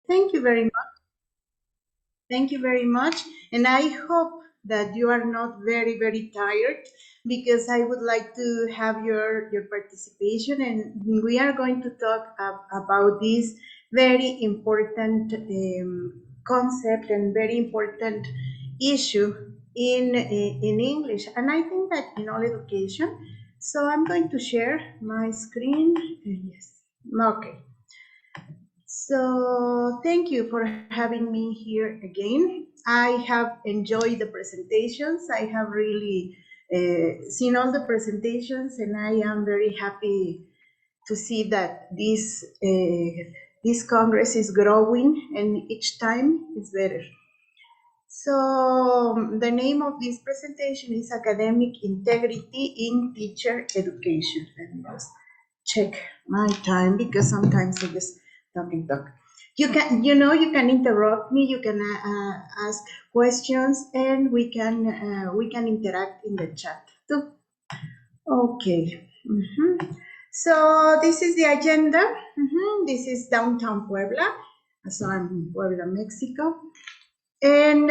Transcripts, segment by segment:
Thank you very much. Thank you very much. And I hope that you are not very, very tired because I would like to have your participation. And we are going to talk about this very important concept and very important issue in English. And I think that in all education. So I'm going to share my screen. Yes. Okay. So thank you for having me here again. I have enjoyed the presentations. I have really seen all the presentations, and I am very happy to see that this Congress is growing, and each time it's better. So the name of this presentation is Academic Integrity in Teacher Education. Let me just check my time because sometimes I just talk and talk. You can, you can interrupt me. You can ask questions, and we can interact in the chat too. Okay. So this is the agenda. This is downtown Puebla. So I'm in Puebla, Mexico. And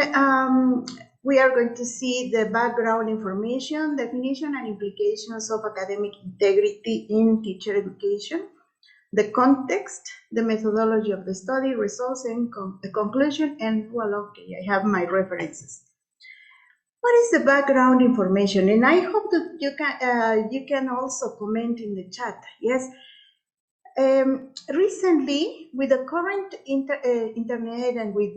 we are going to see the background information, definition and implications of academic integrity in teacher education, the context, the methodology of the study, results, and the conclusion, and well, okay, I have my references. What is the background information? And I hope that you can also comment in the chat. Yes. Recently, with the current internet and with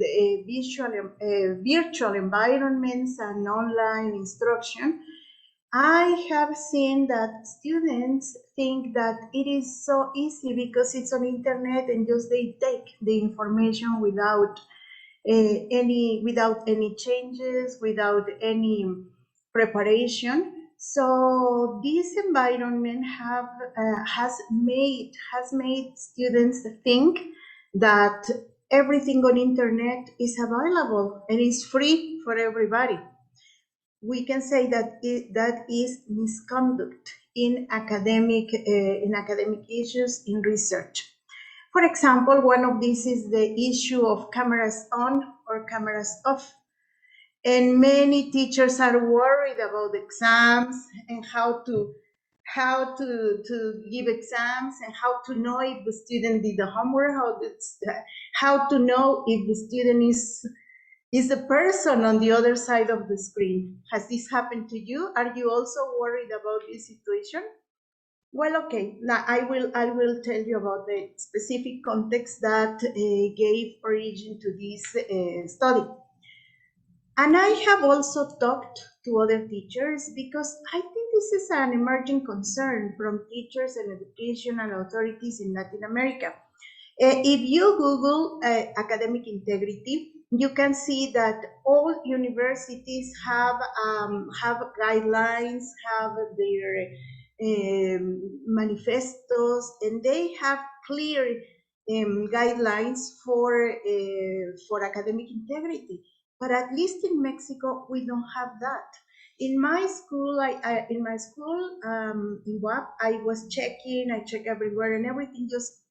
virtual environments and online instruction, I have seen that students think that it is so easy because it's on internet and just they take the information without any changes, without any preparation. So this environment has made students think that everything on internet is available and is free for everybody. We can say that that is misconduct in academic issues in research. For example, one of these is the issue of cameras on or cameras off. And many teachers are worried about exams and how to give exams and how to know if the student did the homework, how to know if the student is the person on the other side of the screen. Has this happened to you? Are you also worried about this situation? Well, okay. Now I will tell you about the specific context that gave origin to this study. And I have also talked to other teachers because I think this is an emerging concern from teachers and educational authorities in Latin America. If you Google academic integrity, you can see that all universities have guidelines, have their manifestos, and they have clear guidelines for academic integrity. But at least in Mexico, we don't have that. In my school, in WAP, I was checking, I check everywhere, and everything just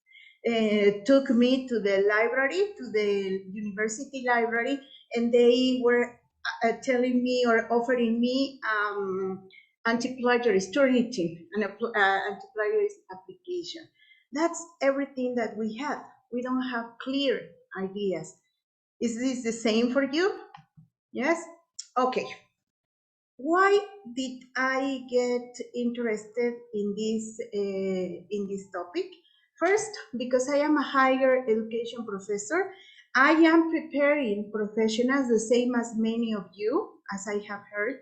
took me to the library, to the university library, and they were telling me or offering me anti-plagiarist Turnitin, an anti-plagiarist application. That's everything that we have. We don't have clear ideas. Is this the same for you? Yes? Okay. Why did I get interested in this topic? First, because I am a higher education professor, I am preparing professionals the same as many of you, as I have heard.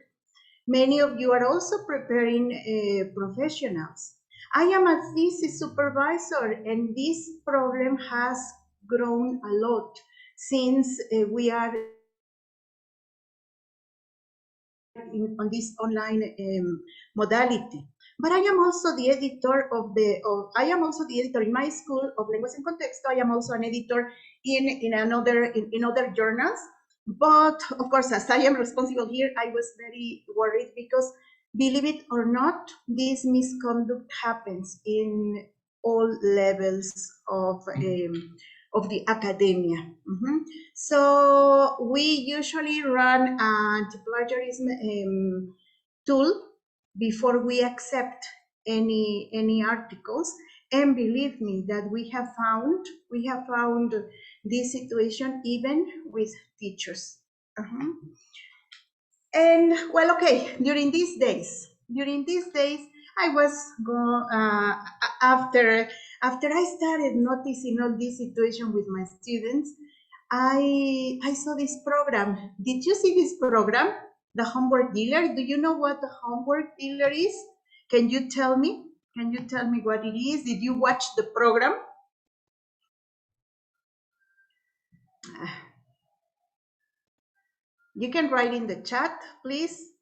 Many of you are also preparing professionals. I am a thesis supervisor, and this problem has grown a lot since we are on this online modality. But I am also the editor I am also the editor in my school of Lenguas en Contexto. I am also an editor in other journals. But of course, as I am responsible here, I was very worried because, believe it or not, this misconduct happens in all levels of academia. So we usually run a plagiarism tool before we accept any articles, and believe me that we have found this situation even with teachers. And well, okay, during these days I was after I started noticing all this situation with my students, I saw this program. Did you see this program, the homework dealer? Do you know what the homework dealer is? Can you tell me what it is? Did you watch the program? You can write in the chat, please.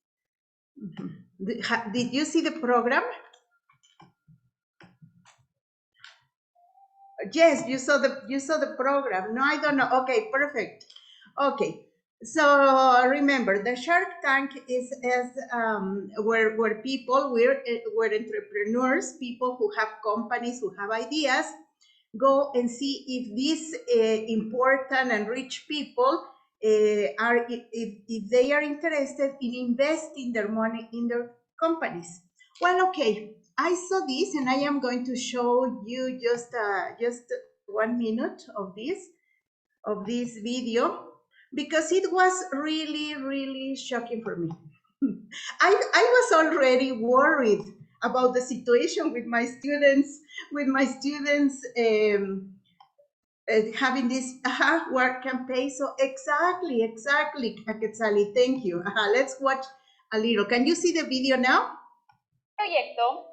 Did you see the program? Yes, you saw the program. No, I don't know. Okay, perfect. Okay, so remember, the Shark Tank is where people, we're entrepreneurs, people who have companies, who have ideas, go and see if these important and rich people if they are interested in investing their money in their companies. Well, okay, I saw this and I am going to show you just 1 minute of this video, because it was really shocking for me. I was already worried about the situation with my students, having this work campaign. So exactly, Quetzali, thank you. Let's watch a little. Can you see the video now? Proyecto.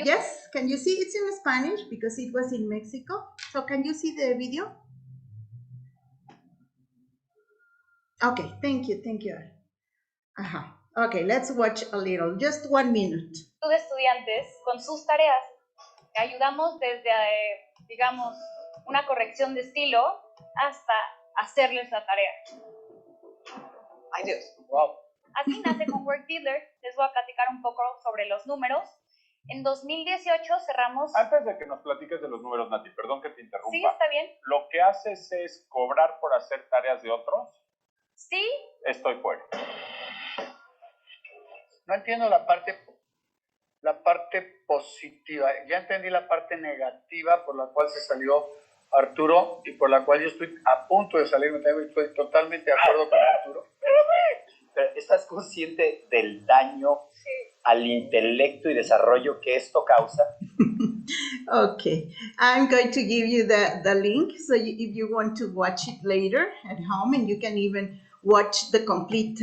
Yes, can you see? It's in Spanish because it was in Mexico. So can you see the video? Okay, thank you. Okay, let's watch a little, just 1 minute. De estudiantes con sus tareas. Ayudamos desde, digamos, una corrección de estilo hasta hacerles la tarea. Ay, Dios, wow. Así nace Homework Dealer. Les voy a platicar un poco sobre los números. En 2018 cerramos... Antes de que nos platiques de los números, Nati, perdón que te interrumpa. Sí, está bien. ¿Lo que haces es cobrar por hacer tareas de otros? Sí. Estoy fuera. No entiendo la parte positiva. Ya entendí la parte negativa por la cual se salió Arturo y por la cual yo estoy a punto de salirme. Estoy totalmente de acuerdo con Arturo. Pero ¿estás consciente del daño al intelecto y desarrollo que esto causa? Okay, I'm going to give you the link, so if you want to watch it later at home, and you can even watch the complete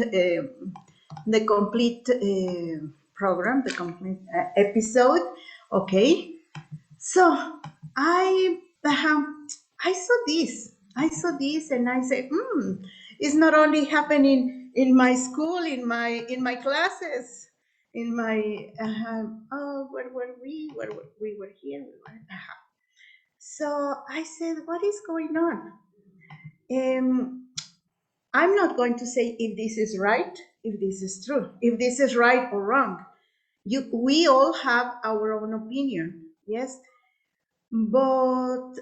program, the complete episode. Okay, so I saw this, and I said, it's not only happening in my school, in my classes, in my where were we? We were here. So I said, what is going on? I'm not going to say if this is right, if this is true, if this is right or wrong. We all have our own opinion, yes, but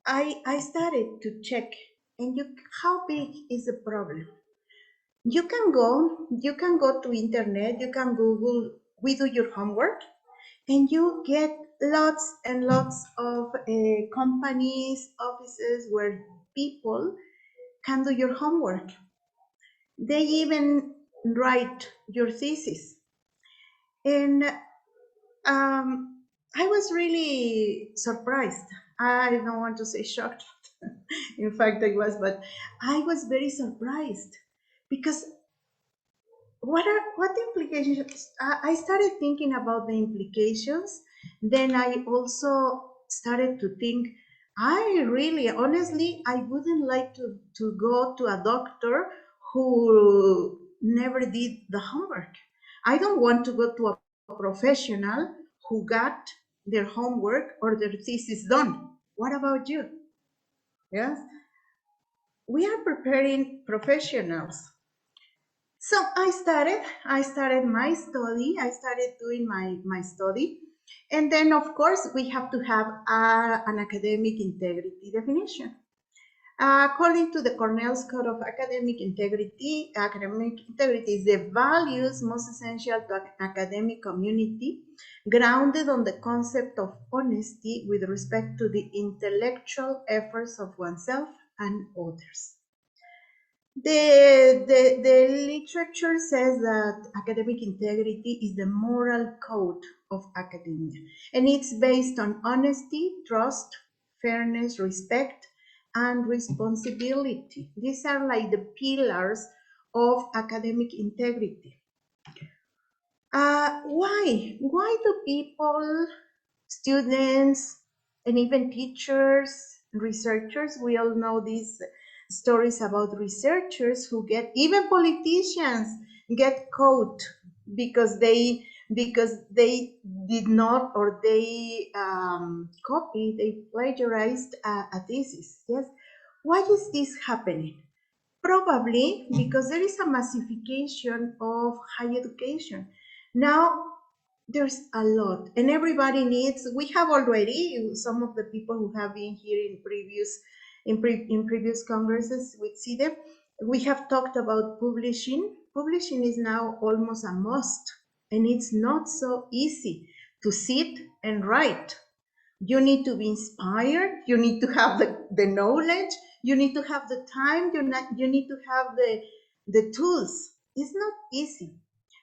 I started to check, and how big is the problem? You can go to internet, you can Google, we do your homework, and you get lots and lots of companies, offices where people can do your homework. They even write your thesis. And I was really surprised. I don't want to say shocked. In fact, I was, but I was very surprised, because what the implications? I started thinking about the implications. Then I also started to think, I really, honestly, I wouldn't like to go to a doctor who never did the homework. I don't want to go to a professional who got their homework or their thesis done. What about you? Yes, we are preparing professionals. So I started my study. I started doing my study, And then, of course, we have to have an academic integrity definition. According to the Cornell's Code of Academic Integrity is the values most essential to an academic community, grounded on the concept of honesty with respect to the intellectual efforts of oneself and others. The literature says that academic integrity is the moral code of academia, and it's based on honesty, trust, fairness, respect, and responsibility. These are like the pillars of academic integrity. Why? Why do people, students, and even teachers, researchers, we all know these stories about researchers who get, even politicians get caught because they did not, or they plagiarized a thesis. Yes, why is this happening? Probably because there is a massification of higher education. Now there's a lot, and everybody needs. We have already some of the people who have been here in previous congresses with CIDE. We have talked about publishing. Publishing is now almost a must, and it's not so easy to sit and write. You need to be inspired. You need to have the knowledge. You need to have the time. You need to have the tools. It's not easy.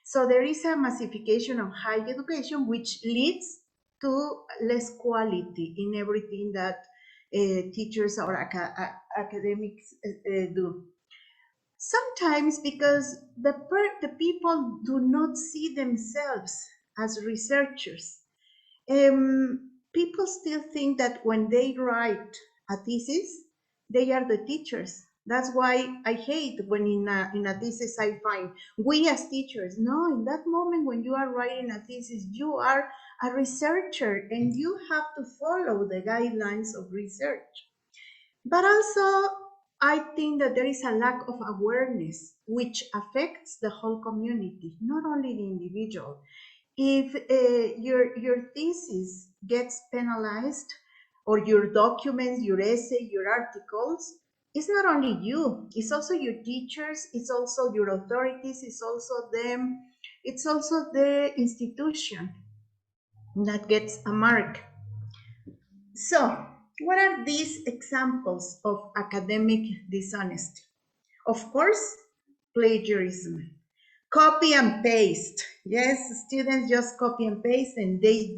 So there is a massification of higher education, which leads to less quality in everything that teachers or academics do. Sometimes because the people do not see themselves as researchers. People still think that when they write a thesis, they are the teachers. That's why I hate when in a thesis I find we as teachers. No, in that moment when you are writing a thesis, you are a researcher and you have to follow the guidelines of research. But also, I think that there is a lack of awareness which affects the whole community, not only the individual. If your thesis gets penalized, or your documents, your essay, your articles, it's not only you, it's also your teachers, it's also your authorities, it's also them, it's also the institution that gets a mark. So, what are these examples of academic dishonesty? Of course, plagiarism. Copy and paste. Yes, students just copy and paste, and they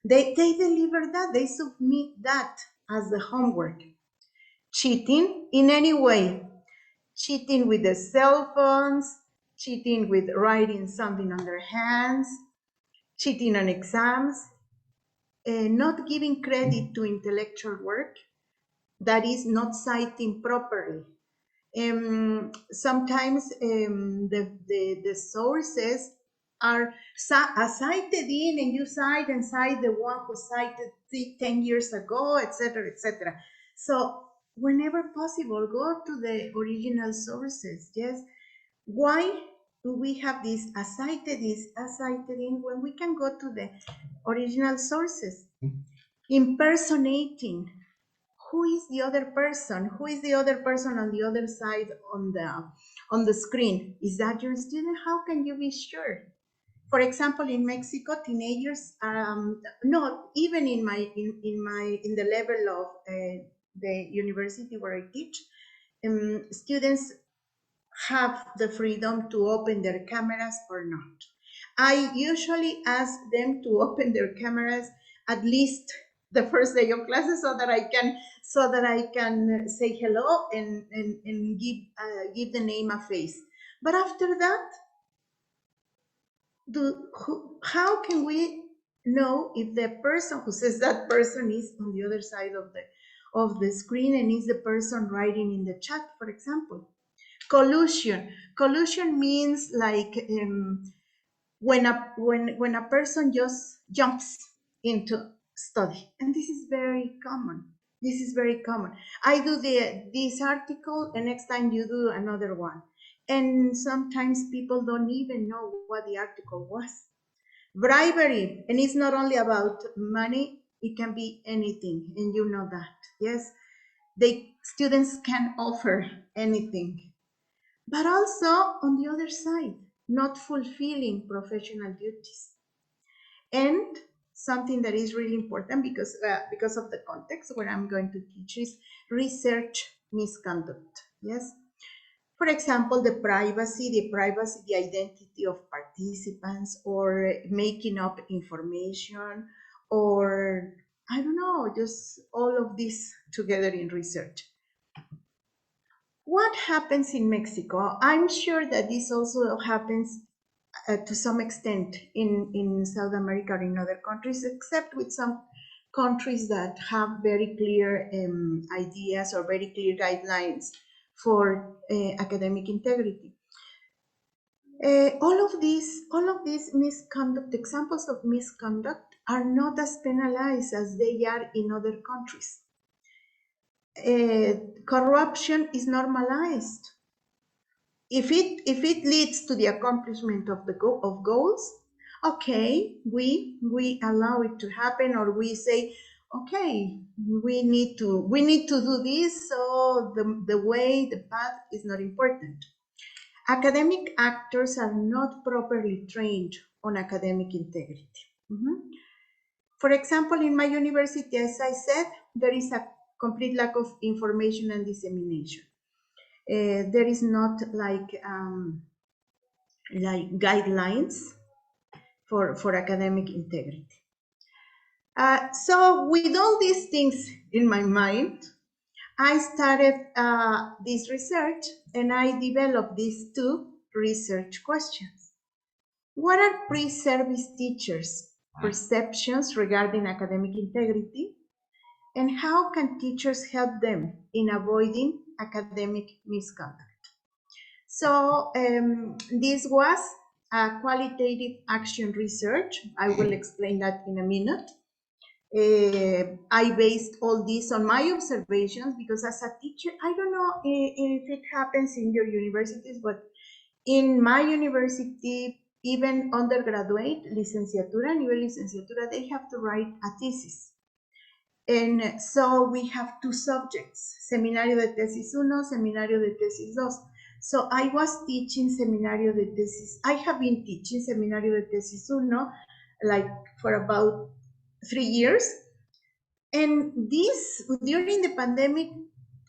deliver that, they submit that as the homework. Cheating in any way. Cheating with the cell phones, cheating with writing something on their hands, cheating on exams, not giving credit to intellectual work, that is not citing properly. Sometimes the sources are cited in, and you cite the one who cited 10 years ago, etc., etc. So whenever possible, go to the original sources. Yes, why do we have this cited in when we can go to the original sources? Impersonating. Who is the other person? Who is the other person on the other side on the screen? Is that your student? How can you be sure? For example, in Mexico, teenagers, not even in the level of the university where I teach, students have the freedom to open their cameras or not. I usually ask them to open their cameras at least the first day of classes, so that I can say hello and give the name a face. But after that, how can we know if the person who says that person is on the other side of the screen and is the person writing in the chat, for example? Collusion. Collusion means like when a person just jumps into study, and this is very common. This is very common. I do this article, and next time you do another one, and sometimes people don't even know what the article was. Bribery, and it's not only about money, it can be anything, and you know that, yes? Students can offer anything. But also, on the other side, not fulfilling professional duties. And something that is really important because of the context where I'm going to teach is research misconduct, yes? For example, the privacy, the identity of participants, or making up information, or I don't know, just all of this together in research. What happens in Mexico? I'm sure that this also happens to some extent in South America or in other countries, except with some countries that have very clear ideas or very clear guidelines for academic integrity. All of these misconduct, examples of misconduct, are not as penalized as they are in other countries. Corruption is normalized. If it leads to the accomplishment of goals, okay, we allow it to happen, or we say, okay, we need to do this, so the path is not important. Academic actors are not properly trained on academic integrity. For example, in my university, as I said, there is a complete lack of information and dissemination. There is not like guidelines for academic integrity. So with all these things in my mind, I started this research, and I developed these two research questions. What are pre-service teachers' perceptions regarding academic integrity, and how can teachers help them in avoiding academic misconduct? So this was a qualitative action research. I will explain that in a minute. I based all this on my observations because as a teacher, I don't know if it happens in your universities, but in my university, even undergraduate, nivel licenciatura, they have to write a thesis. And so we have two subjects, Seminario de Tesis 1, Seminario de Tesis 2. So I was teaching Seminario de Tesis. I have been teaching Seminario de Tesis 1 like for about 3 years. And this, during the pandemic,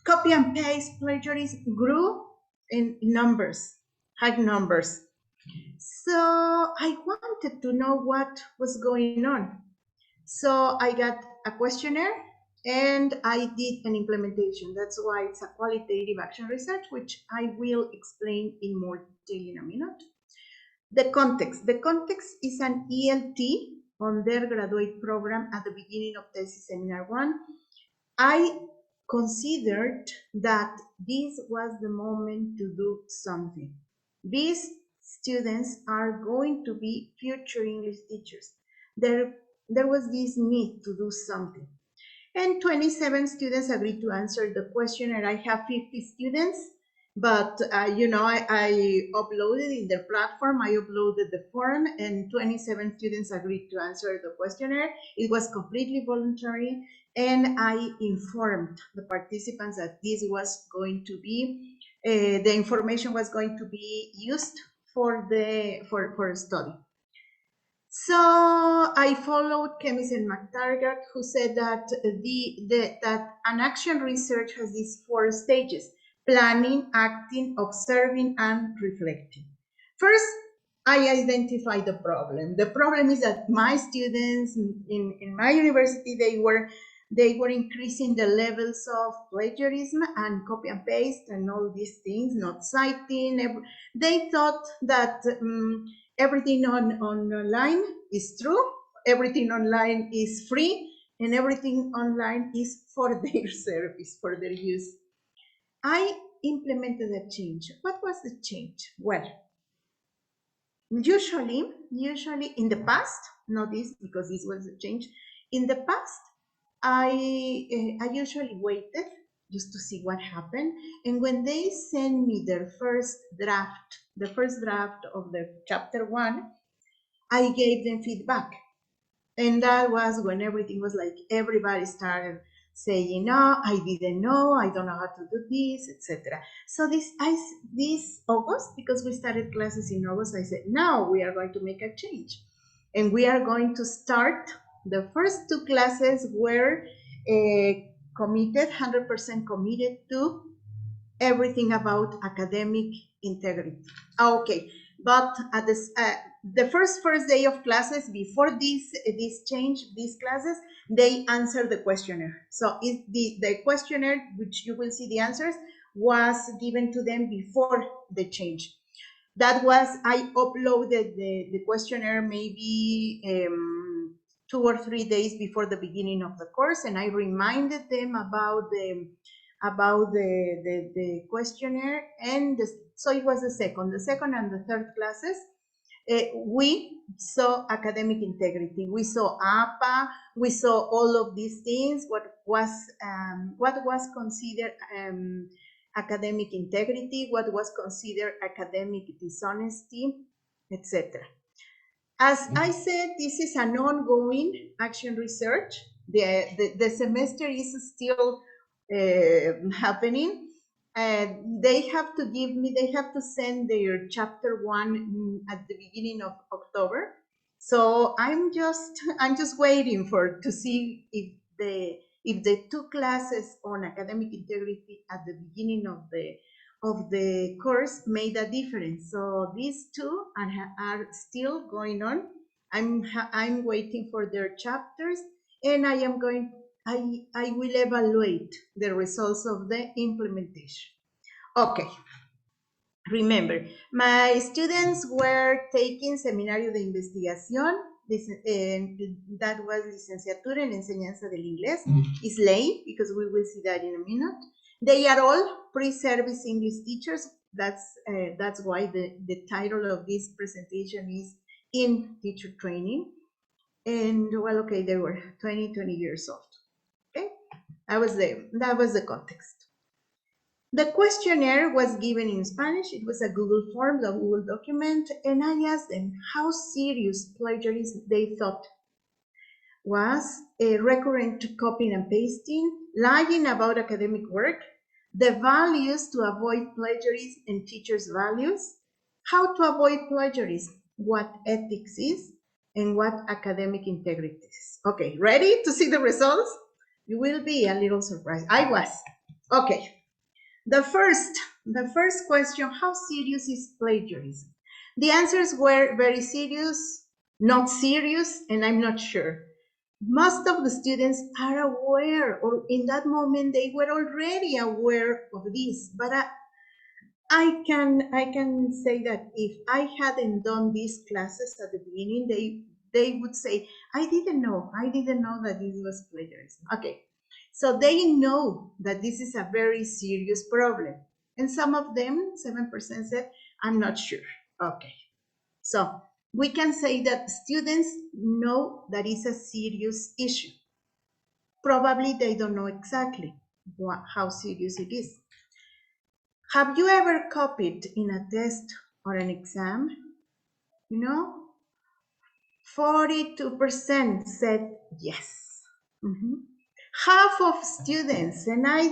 copy and paste plagiarism grew in numbers, high numbers. So I wanted to know what was going on. So I got a questionnaire and I did an implementation. That's why it's a qualitative action research, which I will explain in more detail in a minute. The context. The context is an ELT, undergraduate program at the beginning of thesis seminar 1. I considered that this was the moment to do something. These students are going to be future English teachers. There was this need to do something. And 27 students agreed to answer the questionnaire. I have 50 students, but you know, I uploaded in the platform, I uploaded the form, and 27 students agreed to answer the questionnaire. It was completely voluntary, and I informed the participants that this was going to be, the information was going to be used for a study. So I followed Kemis and McTaggart, who said that that an action research has these 4 stages: planning, acting, observing, and reflecting. First, I identify the problem. The problem is that my students in my university, they were increasing the levels of plagiarism and copy and paste and all these things, not citing. They thought that everything online is true, everything online is free, and everything online is for their service, for their use. I implemented a change. What was the change? Well, usually in the past, not this because this was a change, in the past, I usually waited just to see what happened, and when they send me their first draft, the first draft of the chapter 1, I gave them feedback. And that was when everything was like, everybody started saying, no, I didn't know, I don't know how to do this, etc. So this August, because we started classes in August, I said, now we are going to make a change. And we are going to start, the first 2 classes were committed, 100% committed to everything about academic integrity. Okay, but at this, the first day of classes, before this change, these classes, they answer the questionnaire. So the questionnaire, which you will see the answers, was given to them before the change. That was, I uploaded the questionnaire maybe 2 or 3 days before the beginning of the course, and I reminded them about the questionnaire, and so it was the second and the third classes. We saw academic integrity, we saw APA, we saw all of these things, what was considered academic integrity, what was considered academic dishonesty, etc. As I said, this is an ongoing action research. The semester is still happening. They have to send their chapter 1 at the beginning of October. So I'm just waiting to see if the 2 classes on academic integrity at the beginning of the course made a difference. So these 2 are still going on. I'm waiting for their chapters, and I will evaluate the results of the implementation. Okay. Remember, my students were taking Seminario de Investigación, that was Licenciatura en Enseñanza del Inglés, is late, because we will see that in a minute. They are all pre-service English teachers. That's why the title of this presentation is In Teacher Training. And well, okay, they were 20 years old. Okay, that was the context. The questionnaire was given in Spanish. It was a Google form, a Google document, and I asked them how serious plagiarism they thought was, recurrent copying and pasting, lying about academic work, the values to avoid plagiarism and teachers' values, how to avoid plagiarism, what ethics is, and what academic integrity is. Okay, ready to see the results? You will be a little surprised. I was. Okay. The first question, how serious is plagiarism? The answers were very serious, not serious, and I'm not sure. Most of the students are aware, or in that moment they were already aware of this, but I can say that if I hadn't done these classes at the beginning, they would say, I didn't know that this was plagiarism. Okay. So they know that this is a very serious problem. And some of them, 7% said, I'm not sure. Okay. So we can say that students know that it's a serious issue. Probably they don't know exactly how serious it is. Have you ever copied in a test or an exam? You know, 42% said yes. Half of students, and I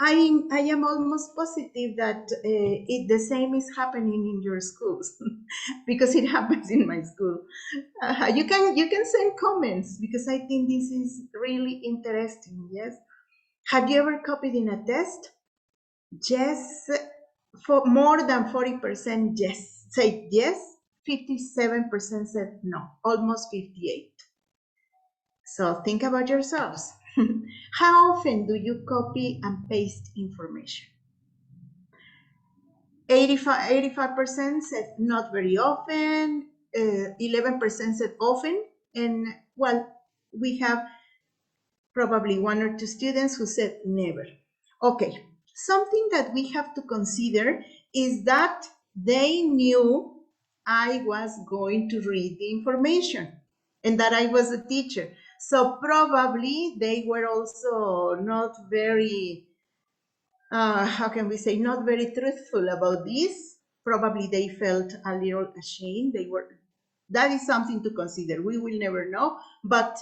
am almost positive that the same is happening in your schools because it happens in my school. You can send comments because I think this is really interesting. Yes, have you ever copied in a test? Yes, for more than 40%. Yes, say yes. 57% said no, almost 58%. So think about yourselves. How often do you copy and paste information? 85% said not very often, 11% said often, and well, we have probably 1 or 2 students who said never. Okay, something that we have to consider is that they knew I was going to read the information and that I was a teacher. So probably they were also not very, how can we say, not very truthful about this. Probably they felt a little ashamed. That is something to consider. We will never know, but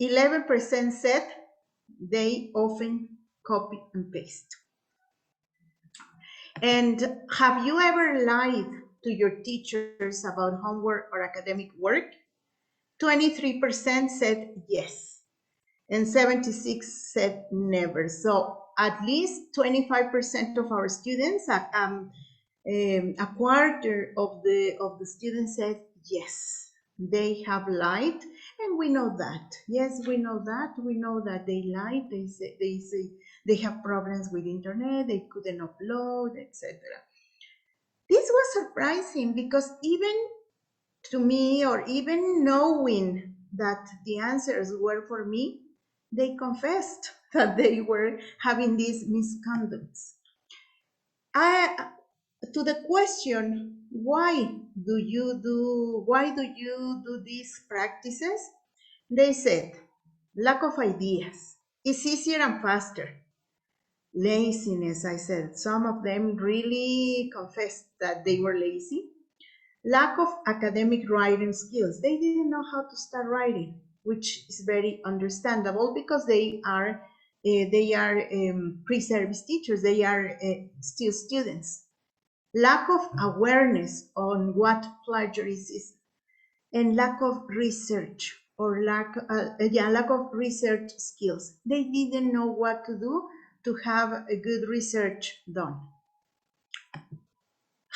11% said they often copy and paste. And have you ever lied to your teachers about homework or academic work? 23% said yes, and 76% said never. So at least 25% of our students, a quarter of the students said yes, they have lied, and we know that. Yes, we know that. We know that they lied. They say they have problems with internet. They couldn't upload, etc. This was surprising because even to me, or even knowing that the answers were for me, they confessed that they were having these misconducts. To the question, why do you do these practices? They said, lack of ideas. It's easier and faster. Laziness, I said. Some of them really confessed that they were lazy. Lack of academic writing skills. They didn't know how to start writing, which is very understandable because they are pre-service teachers. They are still students. Lack of awareness on what plagiarism is, and lack of research or lack of research skills. They didn't know what to do to have a good research done.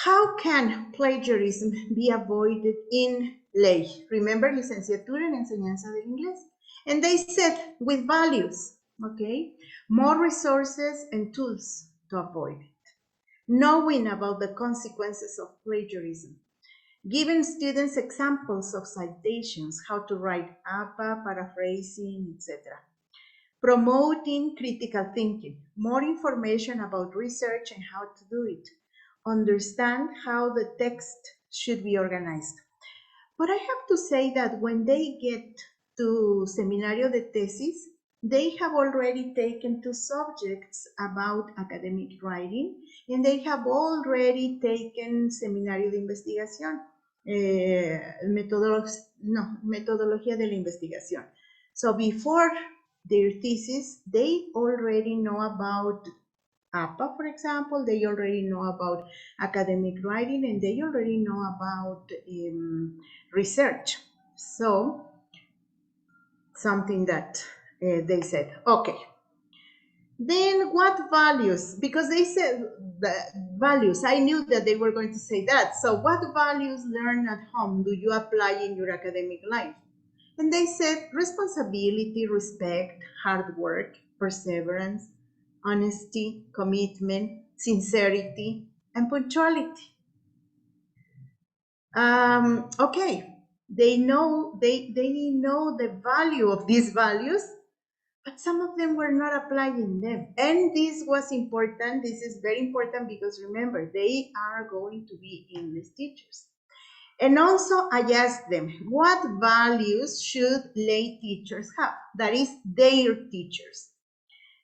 How can plagiarism be avoided in ley? Remember, licenciatura en enseñanza del inglés. And they said with values, okay? More resources and tools to avoid it. Knowing about the consequences of plagiarism. Giving students examples of citations, how to write APA, paraphrasing, etc. Promoting critical thinking. More information about research and how to do it. Understand how the text should be organized. But I have to say that when they get to Seminario de Tesis, they have already taken 2 subjects about academic writing, and they have already taken Seminario de Investigación, Metodología de la Investigación. So before their thesis, they already know about APA, for example, they already know about academic writing, and they already know about research. So, something that they said, okay. Then what values? Because they said the values, I knew that they were going to say that. So what values learned at home do you apply in your academic life? And they said responsibility, respect, hard work, perseverance, honesty, commitment, sincerity, and punctuality. Okay, they know the value of these values, but some of them were not applying them. And this was important. This is very important because remember, they are going to be English teachers. And also I asked them, what values should lay teachers have? That is, their teachers.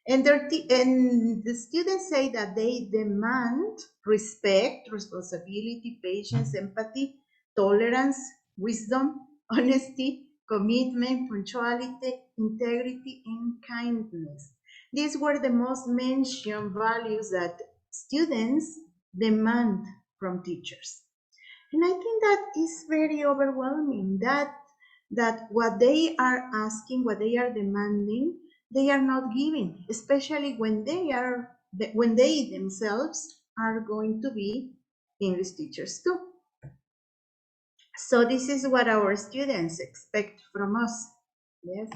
And the students say that they demand respect, responsibility, patience, empathy, tolerance, wisdom, honesty, commitment, punctuality, integrity, and kindness. These were the most mentioned values that students demand from teachers. And I think that is very overwhelming, that what they are asking, what they are demanding, they are not giving, especially when they themselves are going to be English teachers too. So this is what our students expect from us, yes?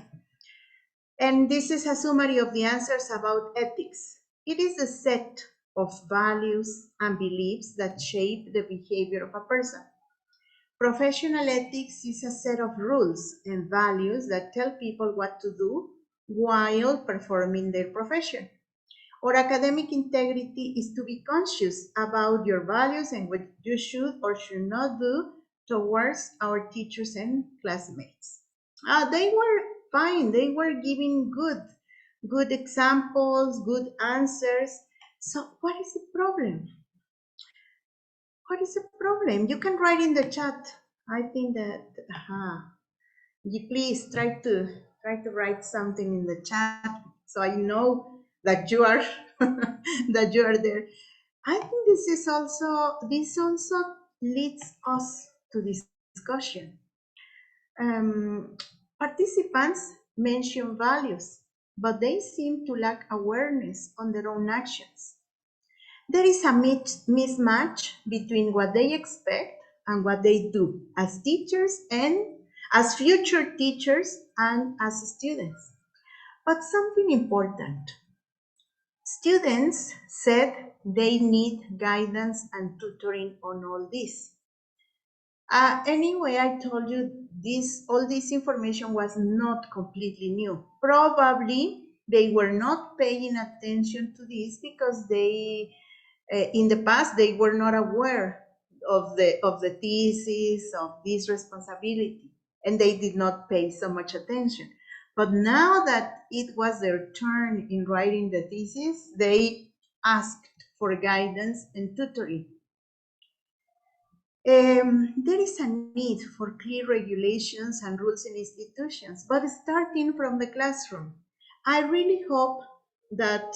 And this is a summary of the answers about ethics. It is a set of values and beliefs that shape the behavior of a person. Professional ethics is a set of rules and values that tell people what to do while performing their profession. Or academic integrity is to be conscious about your values and what you should or should not do towards our teachers and classmates. They were fine. They were giving good examples, good answers. So what is the problem? What is the problem? You can write in the chat I think that, you please try to write something in the chat so I know that you are that you are there. I think this also leads us to discussion. Participants mention values, but they seem to lack awareness on their own actions. There is a mismatch between what they expect and what they do as teachers and as future teachers and as students. But something important. Students said they need guidance and tutoring on all this. Anyway, I told you all this information was not completely new. Probably they were not paying attention to this because they, in the past, they were not aware of the thesis, of this responsibility, and they did not pay so much attention. But now that it was their turn in writing the thesis, they asked for guidance and tutoring. There is a need for clear regulations and rules in institutions, but starting from the classroom. I really hope that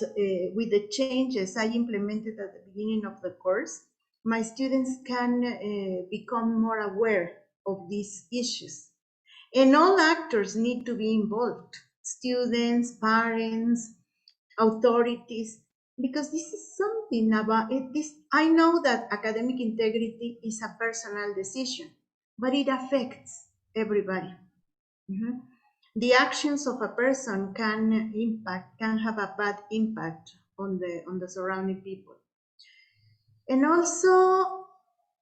with the changes I implemented at the beginning of the course, my students can become more aware of these issues. And all actors need to be involved, students, parents, authorities, because this is something about it. I know that academic integrity is a personal decision, but it affects everybody. The actions of a person can have a bad impact on the surrounding people. And also,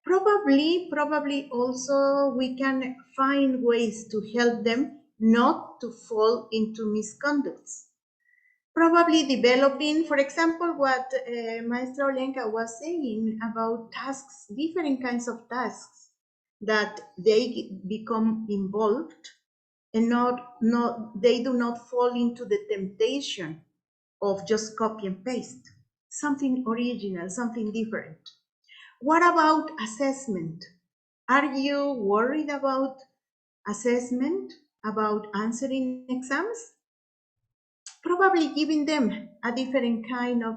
probably also we can find ways to help them not to fall into misconducts. Probably developing, for example, what Maestra Olenka was saying about tasks, different kinds of tasks that they become involved and they do not fall into the temptation of just copy and paste, something original, something different. What about assessment? Are you worried about assessment, about answering exams? Probably giving them a different kind of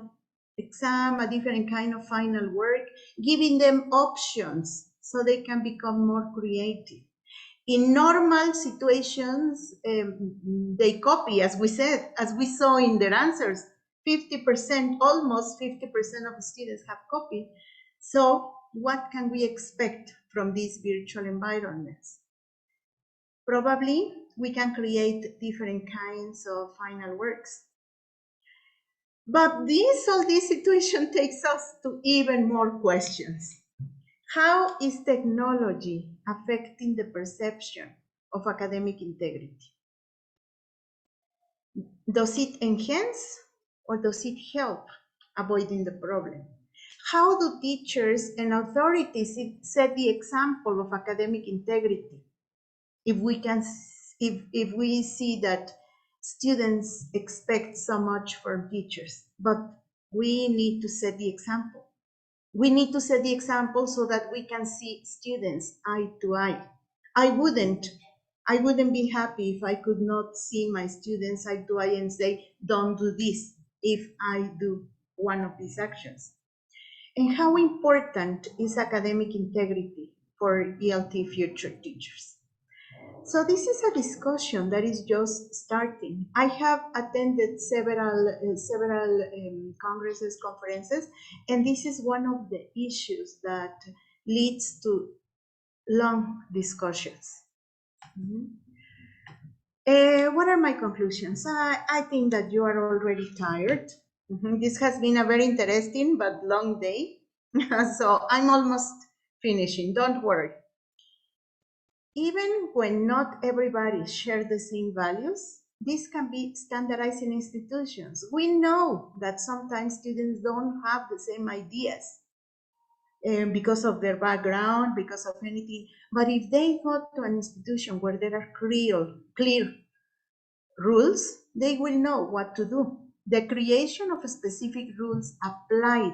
exam, a different kind of final work, giving them options so they can become more creative. In normal situations, they copy, as we said, as we saw in their answers, 50%, almost 50% of students have copied. So what can we expect from these virtual environments? Probably we can create different kinds of final works. But all this situation takes us to even more questions. How is technology affecting the perception of academic integrity? Does it enhance or does it help avoiding the problem? How do teachers and authorities set the example of academic integrity? If we see that students expect so much from teachers, but we need to set the example. We need to set the example so that we can see students eye to eye. I wouldn't be happy if I could not see my students eye to eye and say, don't do this, if I do one of these actions. And how important is academic integrity for ELT future teachers? So this is a discussion that is just starting. I have attended several congresses, conferences, and this is one of the issues that leads to long discussions. What are my conclusions? I think that you are already tired. This has been a very interesting but long day. So I'm almost finishing, don't worry. Even when not everybody shares the same values, this can be standardized in institutions. We know that sometimes students don't have the same ideas because of their background, because of anything. But if they go to an institution where there are clear rules, they will know what to do. The creation of specific rules applied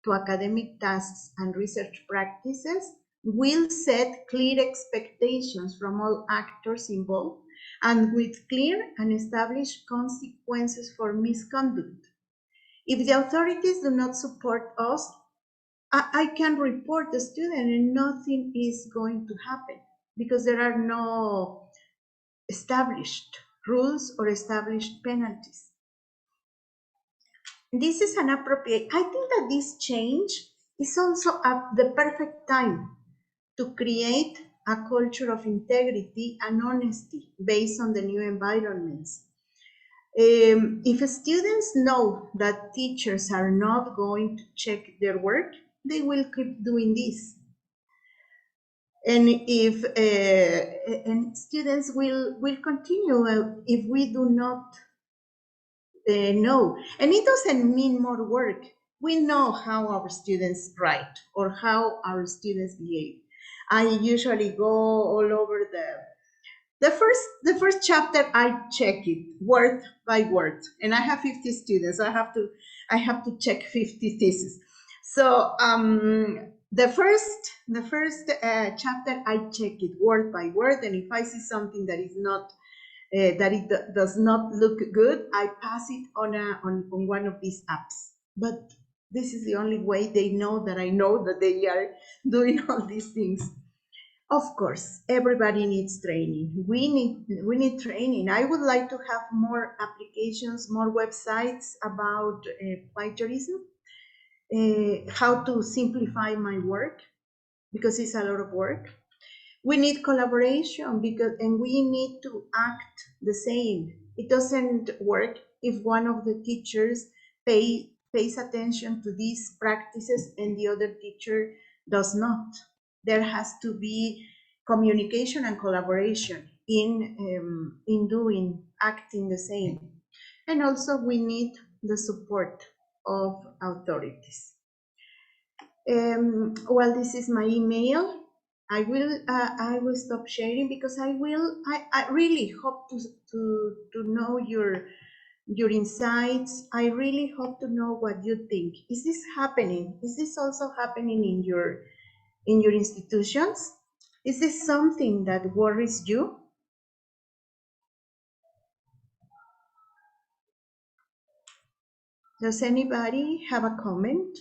to academic tasks and research practices will set clear expectations from all actors involved and with clear and established consequences for misconduct. If the authorities do not support us, I can report the student and nothing is going to happen because there are no established rules or established penalties. This is an appropriate, I think that this change is also the perfect time to create a culture of integrity and honesty based on the new environments. If students know that teachers are not going to check their work, they will keep doing this. And if and students will continue if we do not know. And it doesn't mean more work. We know how our students write or how our students behave. I usually go all over the first chapter. I check it word by word, and I have 50 students. I have to check 50 theses. So the first chapter I check it word by word, and if I see something that is not that it does not look good, I pass it on one of these apps. But this is the only way they know that I know that they are doing all these things. Of course, everybody needs training. We need training. I would like to have more applications, more websites about plagiarism, how to simplify my work, because it's a lot of work. We need collaboration and we need to act the same. It doesn't work if one of the teachers pays attention to these practices and the other teacher does not. There has to be communication and collaboration in acting the same. And also we need the support of authorities. Well, this is my email. I will stop sharing because I really hope to know your insights. I really hope to know what you think. Is this happening? Is this also happening in your institutions? Is this something that worries you? Does anybody have a comment?